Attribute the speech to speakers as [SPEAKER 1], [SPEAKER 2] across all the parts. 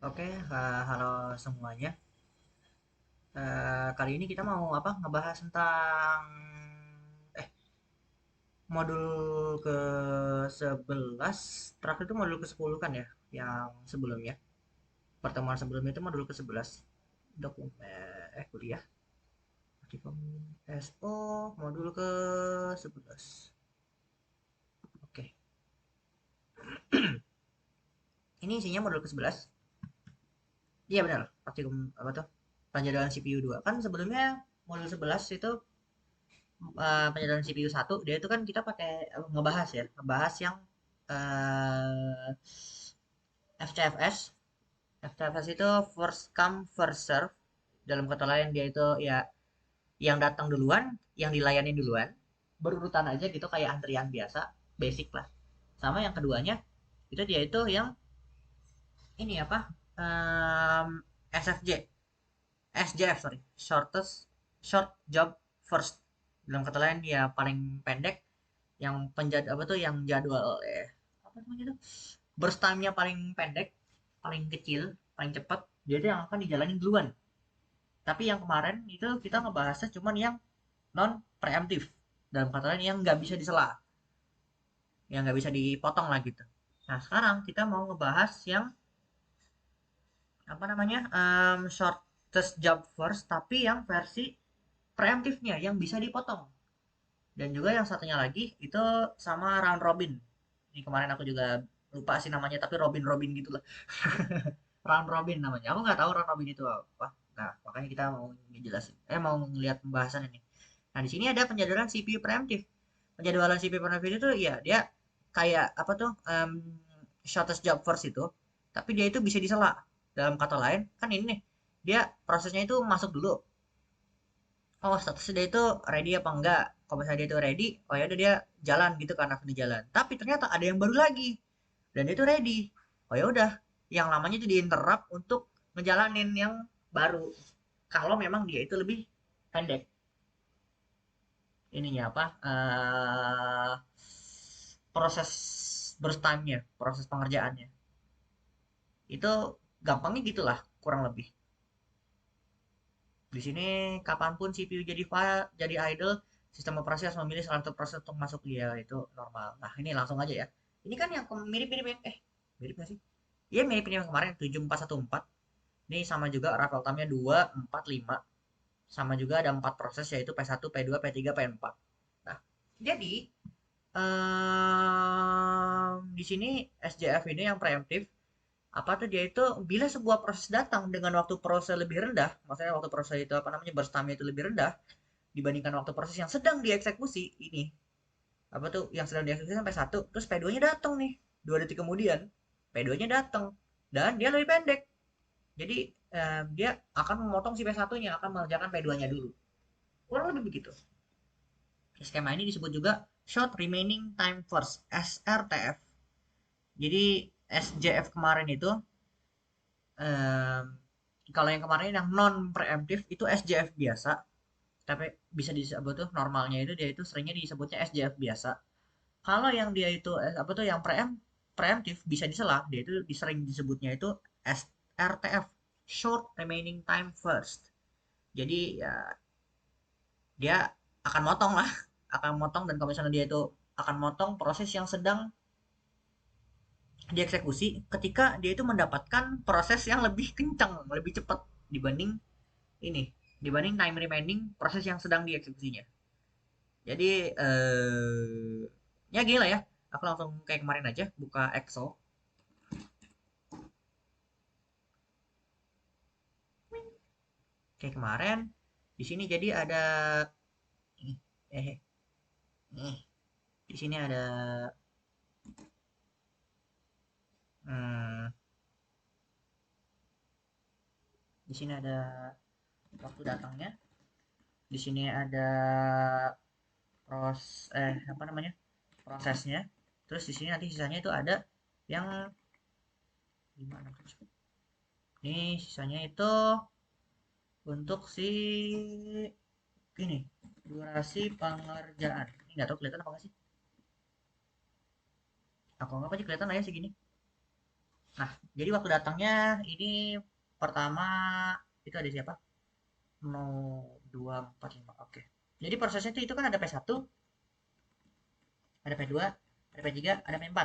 [SPEAKER 1] Oke, halo semuanya. Kali ini kita mau apa? Ngebahas tentang eh modul ke-11. Terakhir itu modul ke-10 kan ya, yang sebelumnya. Pertemuan sebelumnya itu modul ke-11. Dokumen kuliah. Artikel SO modul ke-11. Oke. Ini isinya modul ke-11. Iya benar. Praktikum apa tuh? Penjadwalan CPU 2. Kan sebelumnya modul 11 itu penjadwalan CPU satu dia itu kan kita pakai ngebahas ya ngebahas yang eh, FCFS. FCFS itu first come first serve, dalam kata lain dia itu ya yang datang duluan yang dilayani duluan, berurutan aja gitu kayak antrian biasa, basic lah. Sama yang keduanya itu dia itu yang ini apa, SFJ, SJF sorry, short job first, dalam kata lain ya paling pendek, yang apa tuh yang jadwal apa namanya tuh, burst time-nya paling pendek, paling kecil, paling cepat, jadi yang akan dijalani duluan. Tapi yang kemarin itu kita ngebahasnya cuman yang non preemptif, dalam kata lain yang nggak bisa disela, yang nggak bisa dipotong lah gitu. Nah sekarang kita mau ngebahas yang apa namanya, shortest job first tapi yang versi preemptifnya yang bisa dipotong. Dan juga yang satunya lagi itu sama round robin. Ini kemarin aku juga lupa sih namanya, tapi Robin Robin gitulah. Round robin namanya. Aku nggak tahu round robin itu apa. Nah, makanya kita mau ngejelasin. Mau ngelihat pembahasan ini. Nah, di sini ada penjadwalan CPU preemptif. Penjadwalan CPU preemptif itu ya dia kayak apa tuh, shortest job first itu, tapi dia itu bisa disela. Dalam kata lain, kan ini nih, dia prosesnya itu masuk dulu. Oh, statusnya dia itu ready apa enggak? Kalau misalnya dia itu ready, oh ya udah dia jalan gitu kan, langsung di jalan. Tapi ternyata ada yang baru lagi dan dia itu ready. Oh ya udah, yang lamanya itu diinterrupt untuk ngejalanin yang baru. Kalau memang dia itu lebih pendek ininya apa? Proses burst time-nya, proses pengerjaannya. Itu gampangnya gitulah, kurang lebih. Di sini kapanpun CPU jadi idle, sistem operasi harus memilih salah satu proses untuk masuk, dia itu normal. Nah, ini langsung aja ya. Ini kan yang mirip-mirip yang mirip nggak sih? Iya mirip ini yang kemarin 7414. Ini sama juga raffle time-nya 2, 4, 5. Sama juga ada 4 proses yaitu P1, P2, P3, P4. Nah, jadi di sini SJF ini yang preemptif, apa tuh dia itu bila sebuah proses datang dengan waktu proses lebih rendah, maksudnya waktu proses itu apa namanya burst time itu lebih rendah dibandingkan waktu proses yang sedang dieksekusi ini, apa tuh yang sedang dieksekusi sampai satu, terus P2-nya datang nih 2 detik kemudian, P2-nya datang dan dia lebih pendek, jadi dia akan memotong si P1-nya, akan mengerjakan P2-nya dulu, kurang lebih begitu. Skema ini disebut juga short remaining time first, SRTF. Jadi SJF kemarin itu, em, kalau yang kemarin yang non preemptif itu SJF biasa, tapi bisa disebut tuh normalnya itu dia itu seringnya disebutnya SJF biasa. Kalau yang dia itu apa tuh yang preemptif bisa disela, dia itu sering disebutnya itu SRTF, short remaining time first. Jadi ya dia akan motong lah, akan motong, dan kalau misalnya dia itu akan motong proses yang sedang dieksekusi ketika dia itu mendapatkan proses yang lebih kencang, lebih cepat dibanding ini, dibanding time remaining proses yang sedang dieksekusinya. Jadi ya gini lah ya. Aku langsung kayak kemarin aja buka Excel. Kayak kemarin di sini jadi ada ini, eh nih di sini ada hmm, di sini ada waktu datangnya. Di sini ada apa namanya? Prosesnya. Terus di sini nanti sisanya itu ada yang gimana? Ini sisanya itu untuk si ini durasi pengerjaan. Ini nggak tahu kelihatan apa nggak sih? Aku nggak aja kelihatan aja segini. Nah, jadi waktu datangnya ini pertama itu ada siapa? 0, 2, 4, 5. Oke. Jadi prosesnya itu kan ada P1, ada P2, ada P3, ada P4.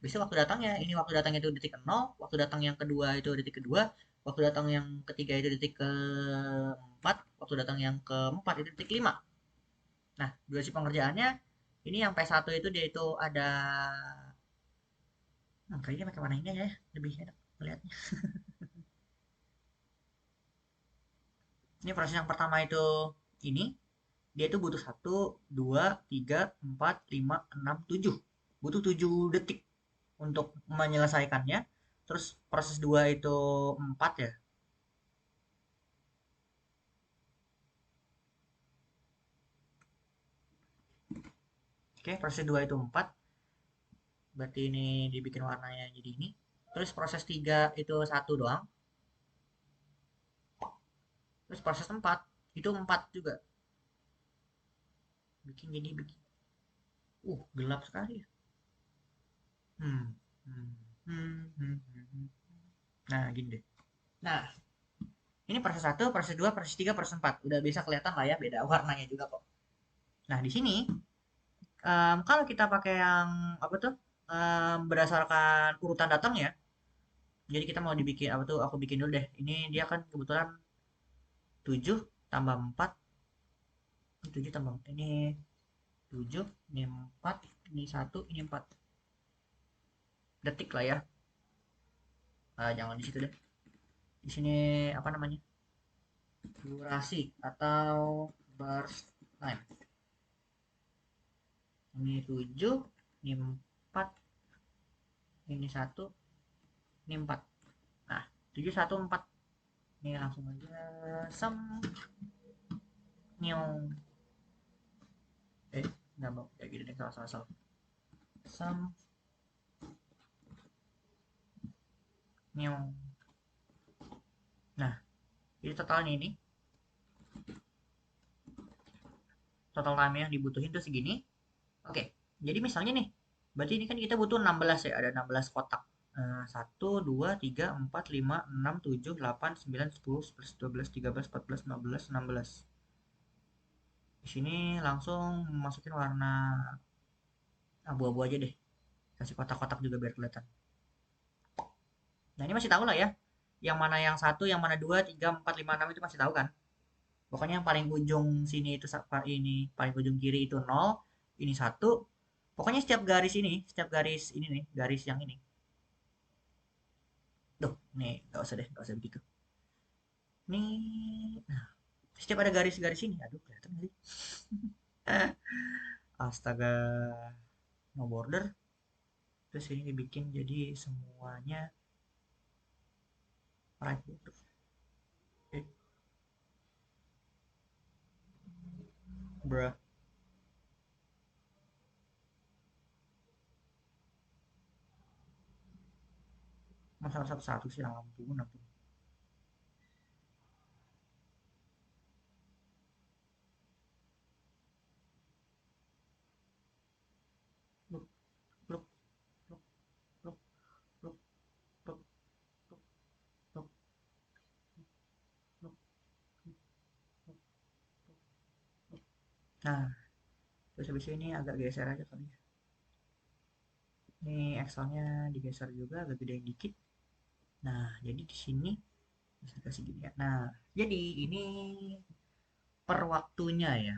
[SPEAKER 1] Bisa waktu datangnya, ini waktu datang itu detik ke 0, waktu datang yang kedua itu detik kedua, waktu datang yang ketiga itu detik keempat, waktu datang yang keempat itu detik 5. Nah, durasi pengerjaannya ini yang P1 itu dia itu ada kayaknya pakai warna ini aja ya, lebih enak melihatnya. Ini proses yang pertama itu ini dia itu butuh 1, 2, 3, 4, 5, 6, 7. Butuh 7 detik untuk menyelesaikannya. Terus proses 2 itu 4 ya. Oke, proses 2 itu 4. Berarti ini dibikin warnanya jadi ini. Terus proses 3 itu 1 doang. Terus proses 4 itu 4 juga. Bikin. Gelap sekali. Hmm. Hmm. Hmm. Nah, gini deh. Nah, ini proses satu, proses 2, proses 3, proses 4. Udah bisa kelihatan lah ya beda warnanya juga kok. Nah, di sini kalau kita pakai yang apa tuh? Berdasarkan urutan datang ya. Jadi kita mau dibikin apa tuh? Aku bikin dulu deh. Ini dia kan kebetulan 7 tambah 4, 7 tambah ini 7, ini 4, ini 1, ini 4 detik lah ya. Jangan di situ deh. Di sini apa namanya? Durasi atau burst time. Ini 7, ini 4, ini 1, ini 4. Nah, 7, 1, 4. Ini langsung aja sem nyong. Nggak mau kayak gini deh, salah. Sem nyong. Nah, jadi totalnya ini, total time yang dibutuhin tuh segini. Oke, jadi misalnya nih, berarti ini kan kita butuh 16 ya, ada 16 kotak. 1, 2, 3, 4, 5, 6, 7, 8, 9, 10, 11, 12, 13, 14, 15, 16. Di sini langsung masukin warna abu-abu aja deh. Kasih kotak-kotak juga biar kelihatan. Nah, ini masih tahu lah ya. Yang mana yang satu, yang mana 2, 3, 4, 5, 6 itu masih tahu kan? Pokoknya yang paling ujung sini itu ini, paling ujung kiri itu 0, ini 1. Pokoknya setiap garis ini nih, garis yang ini. Duh, nih, nggak usah begitu. Nih, nah, setiap ada garis-garis ini, aduh, kelihatan nggak sih? Astaga, no border. Terus ini dibikin jadi semuanya right border. Eh, bruh. Masa satu-satu sih, ampun, ampun. Look, look, look, look, look, look, look, look, look, look, look. Nah, terus habis ini agak geser aja kali ya. Ini Excelnya digeser juga agak gedein dikit. Nah, jadi di sini bisa kasih gini ya. Nah, jadi ini per waktunya ya.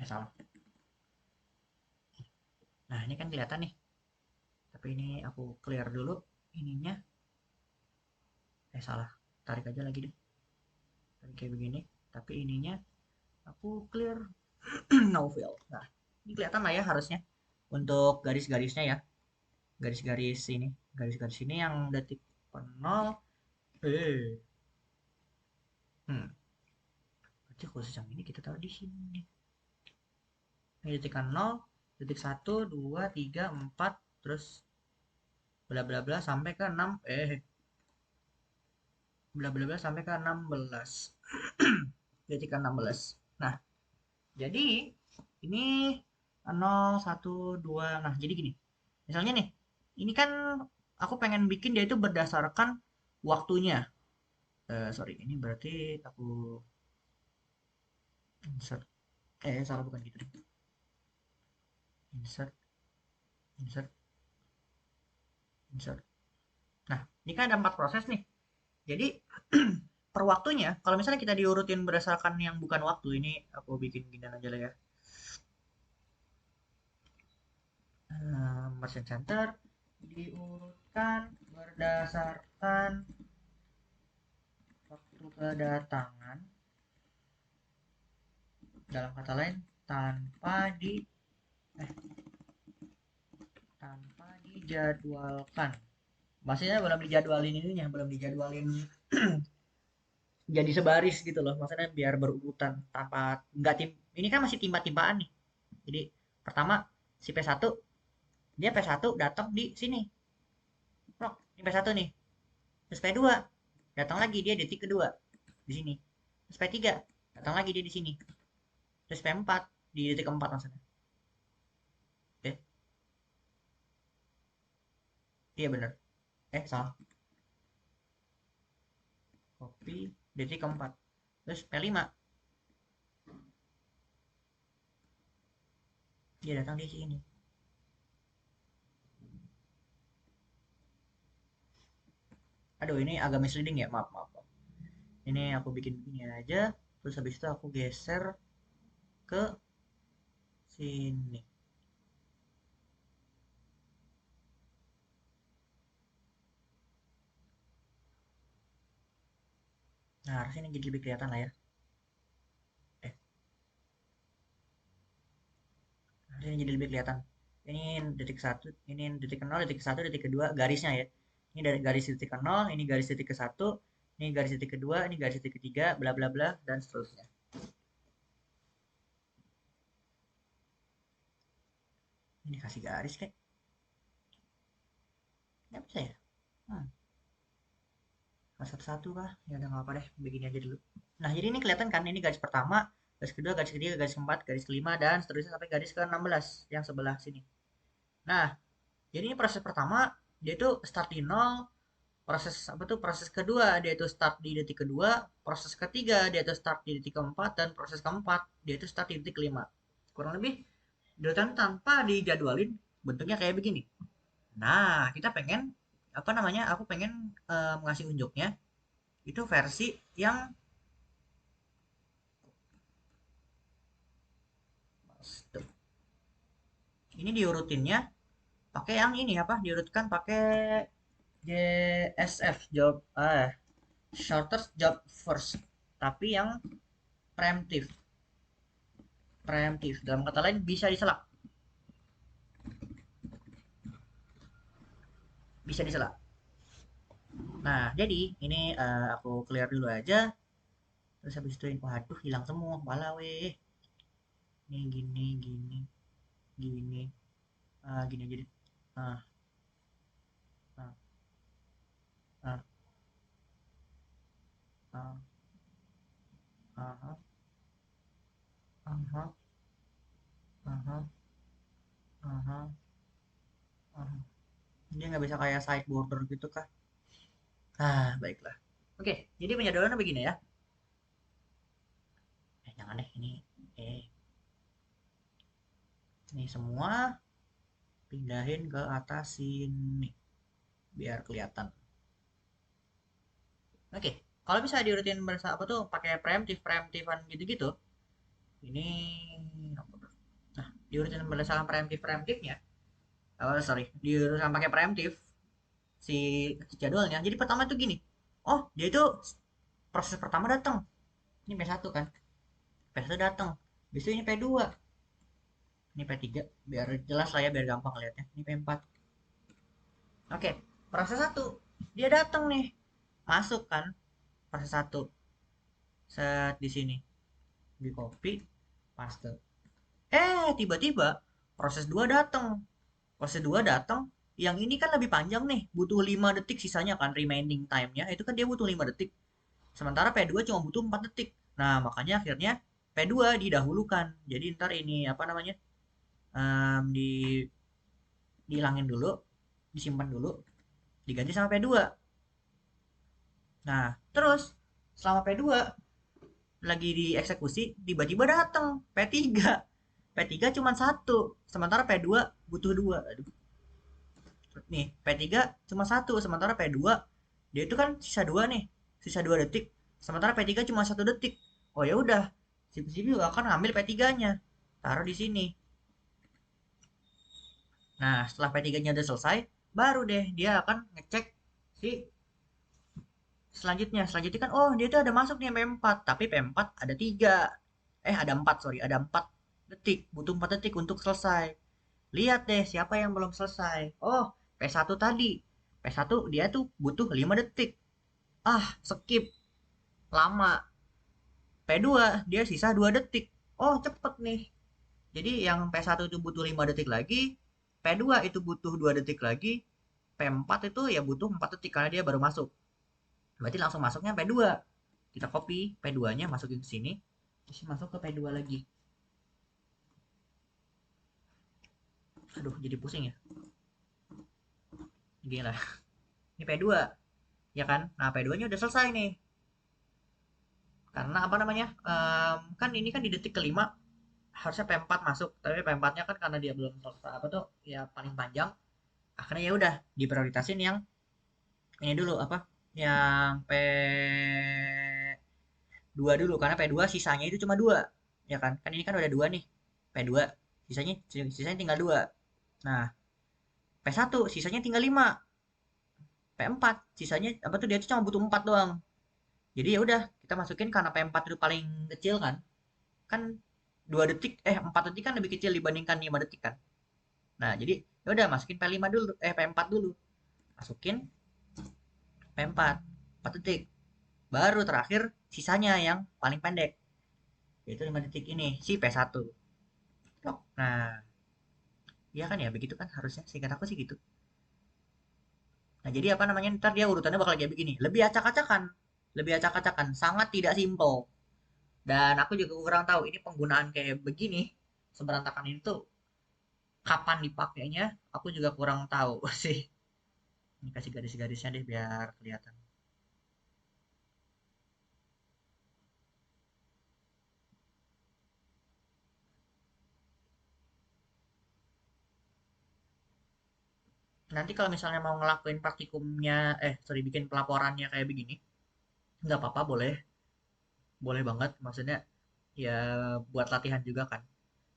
[SPEAKER 1] Salah. Nah, ini kan kelihatan nih. Tapi ini aku clear dulu ininya. Salah. Tarik aja lagi deh. Tarik kayak begini. Tapi ininya aku clear novel. Nah, ini kelihatan lah ya harusnya. Untuk garis-garisnya ya. Garis-garis ini. Garis-garis ini yang detik 0. Eh. Hmm. Berarti khusus yang ini kita taruh di sini. Ini detik 0, detik 1, 2, 3, 4, terus bla bla bla sampai ke 6. bla bla bla sampai ke 16. Detik ke 16. Nah, jadi ini 0 1 2. Nah, jadi gini. Misalnya nih, ini kan aku pengen bikin dia itu berdasarkan waktunya. Sorry, ini berarti aku insert. Salah bukan gitu. Insert, insert, insert. Nah, ini kan ada 4 proses nih. Jadi per waktunya, kalau misalnya kita diurutin berdasarkan yang bukan waktu, ini aku bikin gini aja lah ya. Merchant center diurutkan berdasarkan waktu kedatangan, dalam kata lain tanpa di eh, tanpa dijadwalkan. Maksudnya belum dijadwalin ininya, belum dijadwalin jadi sebaris gitu loh. Maksudnya biar berurutan tanpa nggak tim. Ini kan masih timba-timbaan nih. Jadi pertama si P1 dia P1 datang di sini. Prok, ini P1 nih. Terus P2 datang lagi dia detik kedua di sini. Terus P3 datang lagi dia di sini. Terus P4 di detik keempat maksudnya. Oke, iya bener. Salah. Copy detik keempat. Terus P5 dia datang di sini. Aduh, ini agak misleading ya, maaf, maaf, maaf. Ini aku bikin begini aja, terus habis itu aku geser ke sini. Nah, harusnya ini jadi lebih kelihatan lah ya. Eh, Harusnya ini jadi lebih kelihatan. Ini detik satu, ini detik ke 0, detik ke 1, detik kedua, garisnya ya. Ini dari garis detik ke 0, ini garis detik ke 1, ini garis detik kedua, ini garis detik ketiga, bla bla bla, dan seterusnya. Ini kasih garis kayak, nggak bisa ya? Hmm. Satu-satu kah? Ya udah nggak apa deh, begini aja dulu. Nah, jadi ini kelihatan kan, ini garis pertama, garis kedua, garis ketiga, garis keempat, garis kelima, dan seterusnya sampai garis ke-16 yang sebelah sini. Nah, jadi ini proses pertama, dia itu start di nol, proses apa tuh proses kedua dia itu start di detik kedua, proses ketiga dia itu start di detik keempat, dan proses keempat dia itu start di detik kelima. Kurang lebih deretan tanpa dijadwalin bentuknya kayak begini. Nah, kita pengen apa namanya? Aku pengen ngasih unjuknya itu versi yang ini diurutinnya pakai yang ini apa? Diurutkan pakai JSF job shortest job first. Tapi yang preemptif. Preemptif. Dalam kata lain bisa diselak. Bisa diselak. Nah, jadi ini aku clear dulu aja. Terus habis itu, waduh hilang semua. Bala weh. Ini gini, gini, gini. Gini aja deh. Ah, ah, ah, ah, ah, ah, ah, ah, ah, ah, ah. Dia nggak bisa kayak side border gitu kah? Baiklah. Oke, jadi penjadwalannya begini ya. Jangan deh ini. Eh, ini semua pindahin ke atas sini biar kelihatan. Oke, kalau bisa diurutin bersama apa tuh pakai preemptif preemptifan gitu-gitu. Ini nah diurutin berdasarkan preemptif preemptifnya. Oh sorry, diurutin pakai preemptif si jadwalnya. Jadi pertama tuh gini. Oh dia itu proses pertama datang. Ini P1 kan. P1 datang. Besok ini P2. Ini P3 biar jelas lah ya biar gampang lihatnya. Ini P4. Oke, proses satu dia datang nih. Masuk kan proses satu. Set di sini. Di copy, paste. Tiba-tiba proses 2 datang. Proses 2 datang, yang ini kan lebih panjang nih, butuh 5 detik sisanya kan remaining time-nya. Itu kan dia butuh 5 detik. Sementara P2 cuma butuh 4 detik. Nah, makanya akhirnya P2 didahulukan. Jadi ntar ini apa namanya? Di dihilangin dulu, disimpan dulu, diganti sama P2. Nah, terus selama P2 lagi dieksekusi, tiba-tiba datang P3. P3 cuma satu, sementara P2 butuh dua. Aduh. Nih, P3 cuma satu, sementara P2 dia itu kan sisa dua nih, sisa 2 detik. Sementara P3 cuma 1 detik. Oh ya udah, si CPU akan ngambil P3-nya, taruh di sini. Nah, setelah P3-nya udah selesai, baru deh dia akan ngecek si selanjutnya kan oh dia tuh ada masuk nih P4 tapi P4 ada 3 ada 4 sorry ada 4 detik butuh 4 detik untuk selesai. Lihat deh siapa yang belum selesai. Oh, P1 tadi. P1 dia tuh butuh 5 detik. Ah, skip. Lama. P2 dia sisa 2 detik. Oh, cepet nih. Jadi yang P1 itu butuh 5 detik lagi, P2 itu butuh 2 detik lagi, P4 itu ya butuh 4 detik karena dia baru masuk. Berarti langsung masuknya P2. Kita copy P2-nya masukin ke sini, terus masuk ke P2 lagi. Aduh, jadi pusing ya. Gila. Ini P2, ya kan? Nah, P2-nya udah selesai nih. Karena apa namanya? Kan ini kan di detik kelima harusnya P4 masuk, tapi P4-nya kan karena dia belum selesai apa tuh ya paling panjang, akhirnya ya udah diprioritasin yang ini dulu apa? Yang P2 dulu karena P2 sisanya itu cuma 2. Ya kan? Kan ini kan udah 2 nih. P2 sisanya tinggal 2. Nah, P1 sisanya tinggal 5. P4 sisanya apa tuh dia tuh cuma butuh 4 doang. Jadi ya udah kita masukin karena P4 itu paling kecil kan. Kan 2 detik 4 detik kan lebih kecil dibandingkan 5 detik kan. Nah, jadi ya udah masukin P5 dulu P4 dulu. Masukin P4 4 detik. Baru terakhir sisanya yang paling pendek yaitu 5 detik ini si P1. Nah, iya kan ya begitu kan harusnya singkat aku sih gitu. Nah, jadi apa namanya ntar dia urutannya bakal kayak begini. Lebih acak-acakan, sangat tidak simple. Dan aku juga kurang tahu ini penggunaan kayak begini seberantakan itu kapan dipakainya. Aku juga kurang tahu sih. Ini kasih garis-garisnya deh biar kelihatan. Nanti kalau misalnya mau ngelakuin praktikumnya, sorry bikin pelaporannya kayak begini, nggak apa-apa boleh, boleh banget. Maksudnya ya buat latihan juga kan.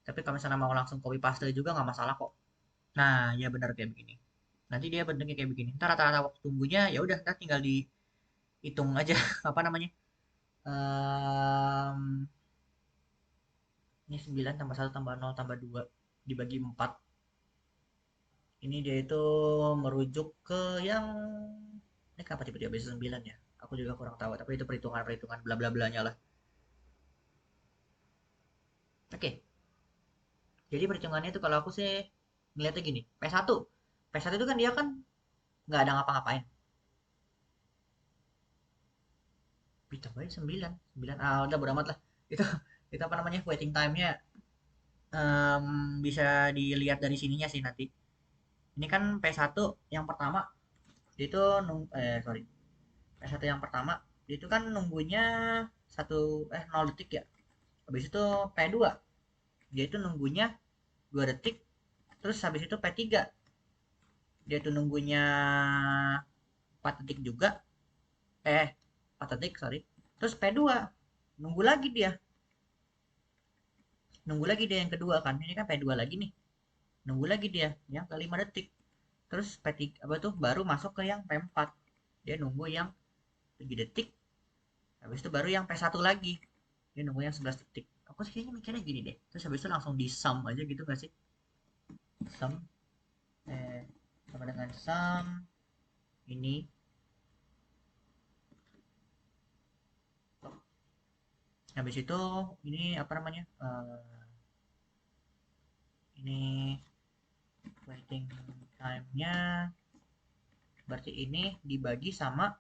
[SPEAKER 1] Tapi kalau misalnya mau langsung copy paste juga nggak masalah kok. Nah, ya benar kayak begini. Nanti dia bentuknya kayak begini. Ntar rata-rata waktu tunggunya ya udah, ntar tinggal dihitung aja apa namanya. Em, ini 9 tambah 1 tambah 0 tambah 2 dibagi 4. Ini dia itu merujuk ke yang ini kenapa tiba-tiba bisa 9 ya? Aku juga kurang tahu, tapi itu perhitungan-perhitungan bla bla blanya lah. Oke, jadi perhitungannya itu kalau aku sih ngeliatnya gini, P1. P1 itu kan dia kan nggak ada ngapa-ngapain. Ditambahin 9. 9 udah bodo amat lah. Itu itu apa namanya? Waiting time-nya bisa dilihat dari sininya sih nanti. Ini kan P1 yang pertama itu sorry. P1 yang pertama itu kan nunggunya 0 detik ya. Habis itu P2 dia itu nunggunya 2 detik. Terus habis itu P3 dia tuh nunggunya 4 detik juga. 4 detik sorry. Terus P2 nunggu lagi dia. Nunggu lagi dia yang kedua kan. Ini kan P2 lagi nih. Nunggu lagi dia yang ke 5 detik. Terus P3 apa tuh baru masuk ke yang P4. Dia nunggu yang 7 detik. Habis itu baru yang P1 lagi. Dia nunggu yang 11 detik. Aku sih kayaknya mikirnya gini deh. Terus habis itu langsung di sum aja gitu gak sih? Sum sama dengan sum ini. Habis itu ini apa namanya? Ini waiting time-nya berarti ini dibagi sama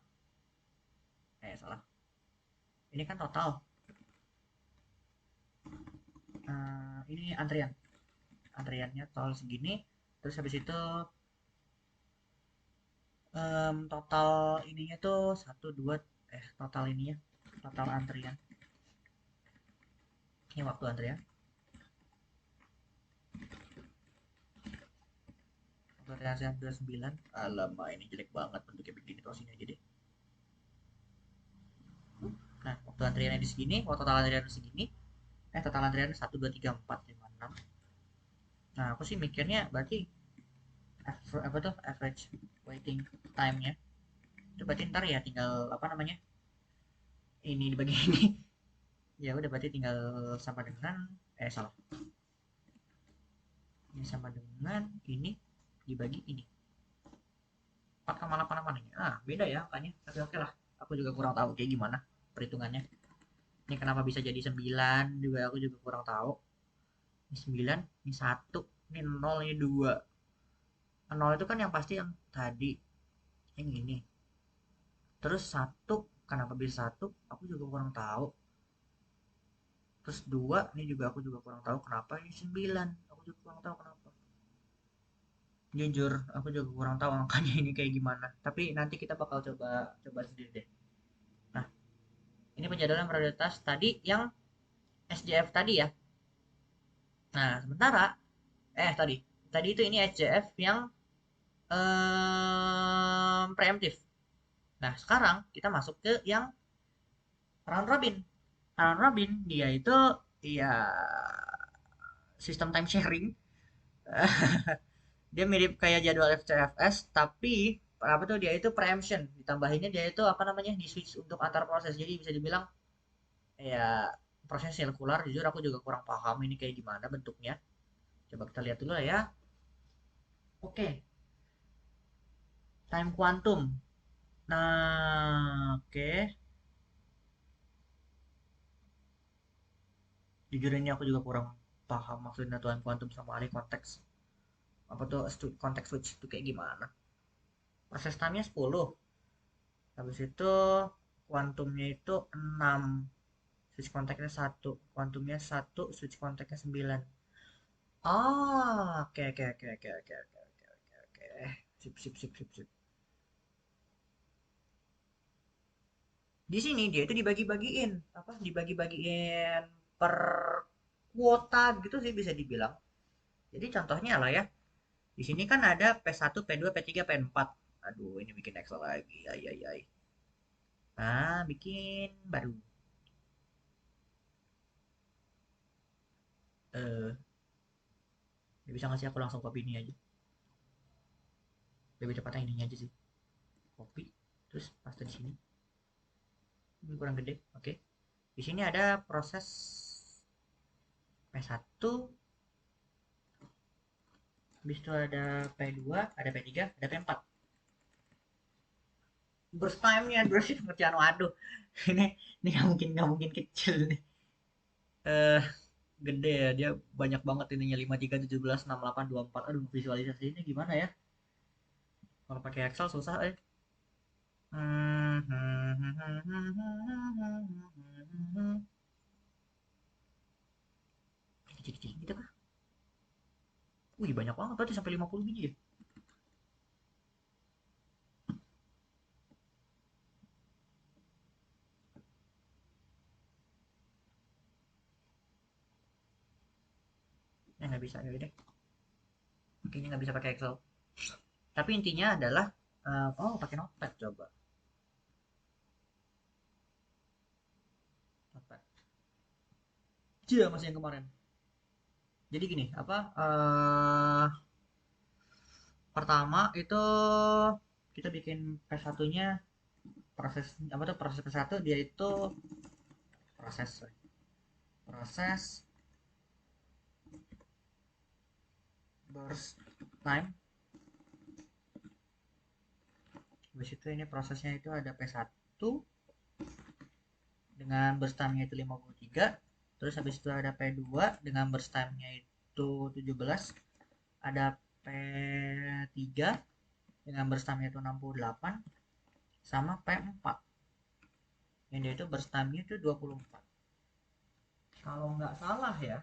[SPEAKER 1] salah. Ini kan total. Ini antriannya total segini. Terus habis itu total ininya tuh satu dua total ininya total antrian. Ini waktu antrian. Waktu antrian 29. Alamak, ini jelek banget bentuknya, begini terus ini aja deh. Nah, waktu antriannya di segini, waktu total antrian segini. Total antrian 1 2 3 4 5 6. Nah, aku sih mikirnya berarti apa tuh average waiting time-nya. Itu berarti ntar ya tinggal apa namanya? Ini dibagi ini. Ya udah berarti tinggal sama dengan salah. Ini sama dengan ini dibagi ini. 4,88 ini. Beda ya angkanya. Tapi oke lah. Aku juga kurang tahu kayak gimana perhitungannya. Ini kenapa bisa jadi 9 juga aku juga kurang tahu. Ini 9, ini 1, ini 0, ini 2. 0 itu kan yang pasti yang tadi. Yang ini. Terus 1, kenapa bisa 1? Aku juga kurang tahu. Terus 2, ini juga aku juga kurang tahu kenapa ini 9. Aku juga kurang tahu kenapa. Jujur, aku juga kurang tahu angkanya ini kayak gimana. Tapi nanti kita bakal coba sendiri deh. Nah, ini penjadwalan prioritas tadi yang SJF tadi ya. Nah, sementara tadi tadi itu ini SJF yang preemptif. Nah, sekarang kita masuk ke yang round robin. Round robin dia itu ya sistem time sharing. Dia mirip kayak jadwal FCFS tapi apa tuh dia itu preemption, ditambahinnya dia itu apa namanya di switch untuk antar proses, jadi bisa dibilang ya proses sirkular. Jujur aku juga kurang paham ini kayak gimana bentuknya, coba kita lihat dulu ya. Oke, time quantum. Nah, oke, jujur ini aku juga kurang paham maksudnya time quantum sama alih konteks, apa tuh konteks switch itu kayak gimana. Proses time-nya 10, habis itu kuantumnya itu 6, switch kontaknya 1, kuantumnya 1, switch kontaknya 9. Oke oke oke oke oke oke oke oke oke. Sip sip sip sip sip. Di sini dia itu dibagi-bagiin, apa? Dibagi-bagiin per kuota gitu sih bisa dibilang. Jadi contohnya lah ya. Di sini kan ada P1, P2, P3, P4. Aduh, ini bikin Excel lagi. Ay ay ay. Bikin baru. Eh, bisa ngasih aku langsung copy ini aja. Lebih tepatnya ininya aja sih. Copy, terus paste di sini. Ini kurang gede. Oke. Di sini ada proses P1, habis itu ada P2, ada P3, ada P4. Burst time-nya durasi pengerjaan, waduh. ini ini nggak mungkin kecil nih. Eh Gede ya dia, banyak banget ininya, 5 3 17 6 8 24. Aduh, visualisasinya gimana ya? Kalau pakai Excel susah eh. Kecil-kecil gitu kah? Wih, banyak banget berarti sampai 50 biji ya. Nggak bisa ya deh. Kayaknya nggak bisa pakai Excel. Tapi intinya adalah pakai notepad coba. Notepad. Iya, masih yang kemarin. Jadi gini, apa pertama itu kita bikin P1-nya, proses apa tuh proses P1 dia itu proses burst time. Habis itu ini prosesnya itu ada P1 dengan burst time-nya itu 53. Terus habis itu ada P2 dengan burst time-nya itu 17. Ada P3 dengan burst time-nya itu 68 sama P4 yang dia itu burst time-nya itu 24. Kalau nggak salah ya,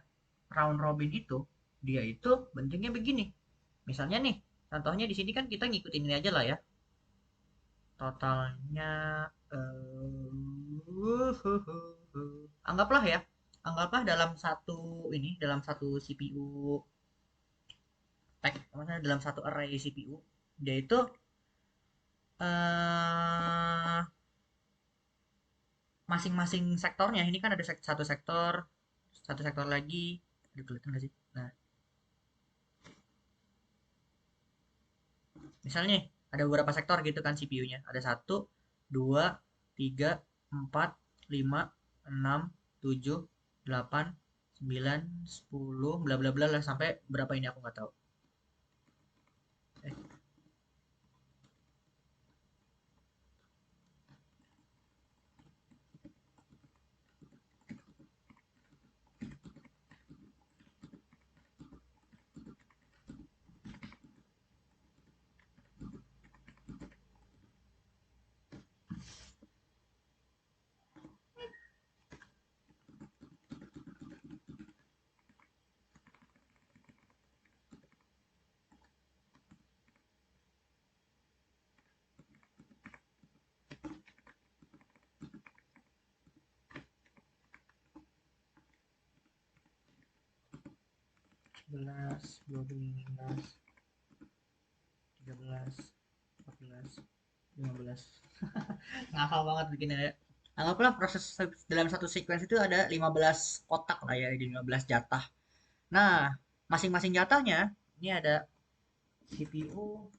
[SPEAKER 1] round robin itu dia itu bentuknya begini. Misalnya nih, contohnya di sini kan kita ngikutin ini aja lah ya. Totalnya anggaplah ya, anggaplah dalam satu CPU tag, maksudnya dalam satu array CPU, dia itu eh masing-masing sektornya ini kan ada satu sektor lagi, ada kelihatan nggak sih? Nah, misalnya ada beberapa sektor gitu kan CPU-nya. Ada satu, dua, tiga, empat, lima, enam, tujuh, delapan, sembilan, sepuluh, bla bla bla lah sampai berapa ini aku nggak tahu. Eh, 11, 12, 13, 14, 15. Ngakal banget bikinnya ya. Anggaplah proses dalam satu sequence itu ada 15 kotak lah ya, di 15 jatah. Nah, masing-masing jatahnya ini ada CPU.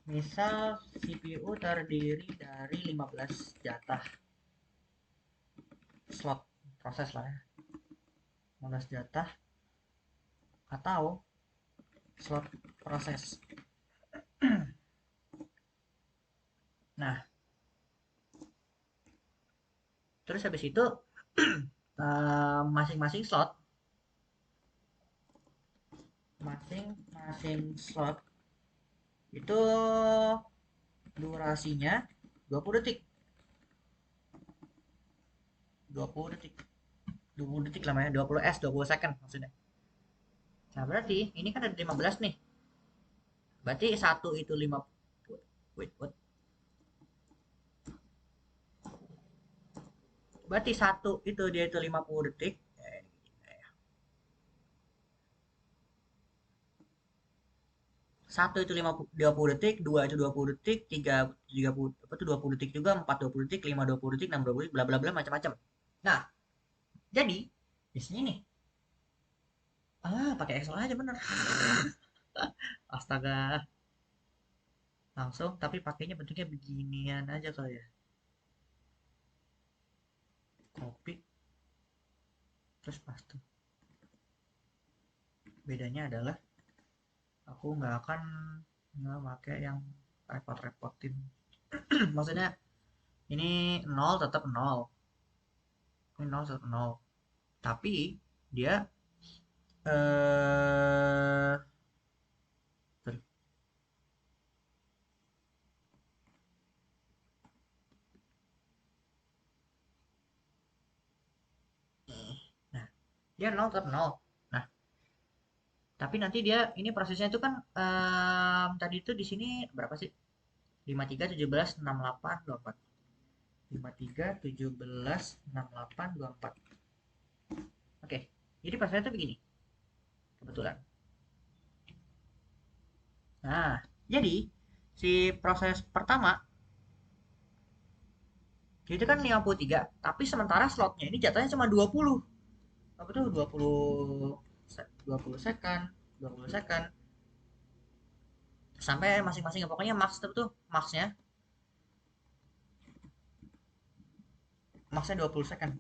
[SPEAKER 1] Misal CPU terdiri dari 15 jatah slot proses lah ya. 15 jatah atau slot proses. Nah, terus habis itu masing-masing slot masing-masing slot itu durasinya 20 detik. 20 detik. 20 detik namanya, 20 second maksudnya. Nah, berarti ini kan ada 15 nih. Berarti satu itu 5. Wait, what? Berarti satu itu dia itu 50 detik. Satu itu 20 detik, dua itu 20 detik, tiga 30 apa tuh 20 detik juga, empat 20 detik, lima 20 detik, enam 20 detik, bla bla bla macam-macam. Nah, jadi di sini nih, pakai Excel aja bener. Astaga, langsung tapi pakainya bentuknya beginian aja kali ya. Copy terus paste. Bedanya adalah aku nggak akan nggak pakai yang repot-repotin. Maksudnya ini nol tetap nol, ini nol tetap nol. Tapi dia eh sorry. Nah, dia nol tetap nol. Nah, tapi nanti dia ini prosesnya itu kan tadi itu di sini berapa sih? 53, 17, 68, 24. 53, 17, 68, 24. Oke. Jadi prosesnya itu begini. Kebetulan. Nah, jadi si proses pertama itu kan 53, tapi sementara slotnya ini jatuhnya cuma 20. Apa tuh 20 second, 20 second sampai masing-masing pokoknya max tuh maxnya maxnya 20 second.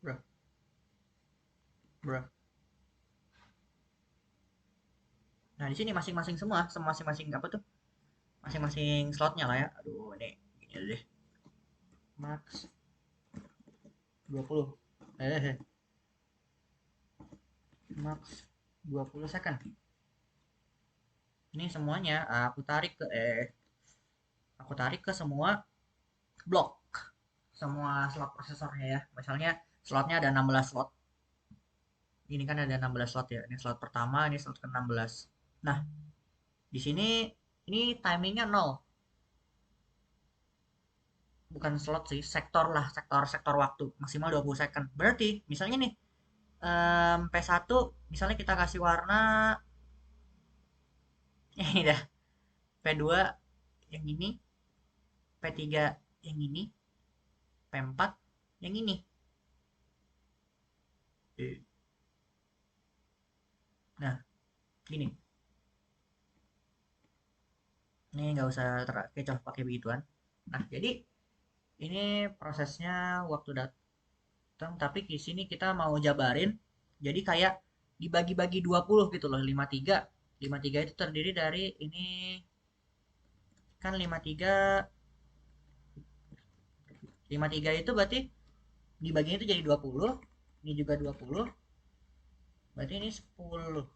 [SPEAKER 1] Bro, bro. Nah, di sini masing-masing semua, masing-masing apa tuh? Masing-masing slotnya lah ya. Aduh, ini gini deh. Max 20. Max 20 second. Ini semuanya aku tarik ke aku tarik ke semua blok, semua slot prosesornya ya. Misalnya slotnya ada 16 slot. Ini kan ada 16 slot ya. Ini slot pertama, ini slot ke-16. Nah, di sini ini timingnya 0. Bukan slot sih, sektor lah, sektor waktu. Maksimal 20 second. Berarti misalnya nih P1 misalnya kita kasih warna ini dah. P2 yang ini, P3 yang ini, P4 yang ini. Nah, gini. Ini nggak usah terkecoh pakai begituan. Nah, jadi ini prosesnya waktu datang, tapi di sini kita mau jabarin. Jadi kayak dibagi-bagi 20 gitu loh, 53. 53 itu terdiri dari ini kan 53 itu berarti dibaginya itu jadi 20, ini juga 20. Berarti ini 10.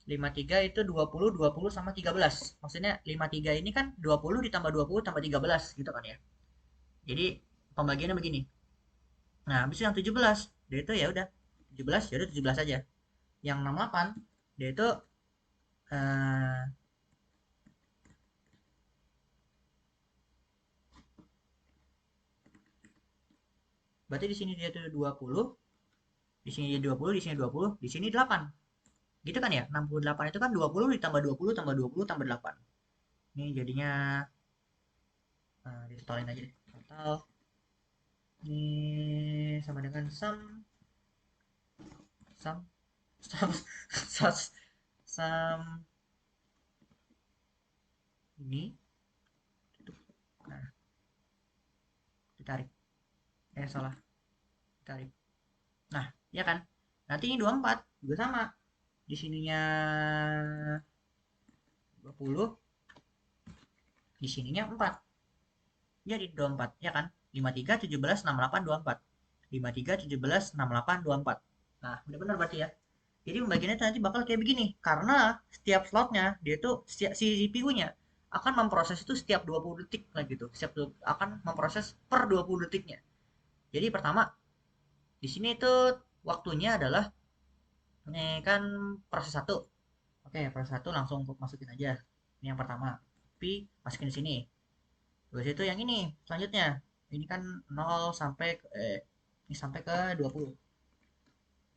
[SPEAKER 1] 53 itu 20, 20 sama 13. Maksudnya 53 ini kan 20 ditambah 20 tambah 13 gitu kan ya. Jadi pembagiannya begini. Nah, habis itu yang 17, dia itu ya udah 17, ya udah 17 aja. Yang 68 dia itu eh, berarti di sini dia tuh 20, di sini dia 20, di sini 20, di sini 8. Gitu kan ya? 68 itu kan 20 ditambah 20 tambah 20 tambah 8. Ini jadinya ditotalin aja deh. Total ini sama dengan sum sum sum, sum ini. Nah, ditarik. Salah. Ditarik. Nah, ya kan? Nanti ini 24 juga sama. Di sininya 20, di sininya 4. Jadi 24, ya kan? 53, 17, 68, 24. 53, 17, 68, 24. Nah, udah benar berarti ya. Jadi pembagiannya nanti bakal kayak begini. Karena setiap slotnya, dia tuh si CPU-nya akan memproses itu setiap 20 detik lah gitu. Akan memproses per 20 detiknya. Jadi pertama, di sini itu waktunya adalah ini kan proses satu. Oke, proses satu langsung masukin aja. Ini yang pertama. Tapi masukin di sini. Terus itu yang ini selanjutnya. Ini kan 0 sampai ini sampai ke 20.